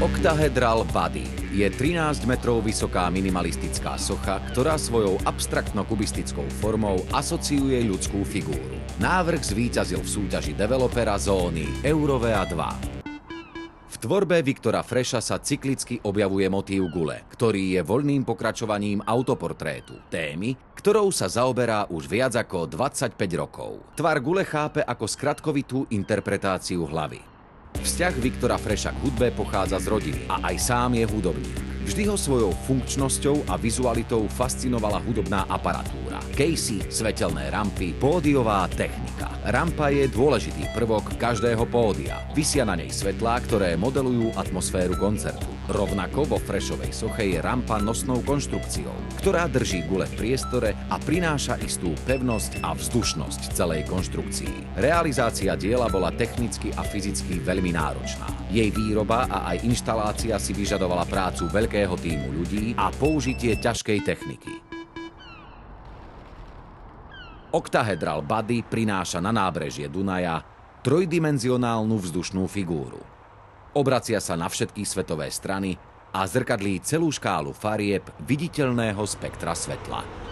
Octahedral Body je 13 metrov vysoká minimalistická socha, ktorá svojou abstraktno-kubistickou formou asociuje ľudskú figúru. Návrh zvíťazil v súťaži developera zóny Eurovea 2. V tvorbe Viktora Freša sa cyklicky objavuje motív gule, ktorý je voľným pokračovaním autoportrétu, témy, ktorou sa zaoberá už viac ako 25 rokov. Tvar gule chápe ako skratkovitú interpretáciu hlavy. Vzťah Viktora Freša k hudbe pochádza z rodiny a aj sám je hudobník. Vždy ho svojou funkčnosťou a vizualitou fascinovala hudobná aparatúra. Casey, svetelné rampy, pódiová technika. Rampa je dôležitý prvok každého pódia. Visia na nej svetlá, ktoré modelujú atmosféru koncertu. Rovnako vo Freshovej soche je rampa nosnou konštrukciou, ktorá drží gule v priestore a prináša istú pevnosť a vzdušnosť celej konštrukcii. Realizácia diela bola technicky a fyzicky veľmi náročná. Jej výroba a aj inštalácia si vyžadovala prácu veľkého tímu ľudí a použitie ťažkej techniky. Octahedral Body prináša na nábrežie Dunaja trojdimenzionálnu vzdušnú figúru. Obracia sa na všetky svetové strany a zrkadlí celú škálu farieb viditeľného spektra svetla.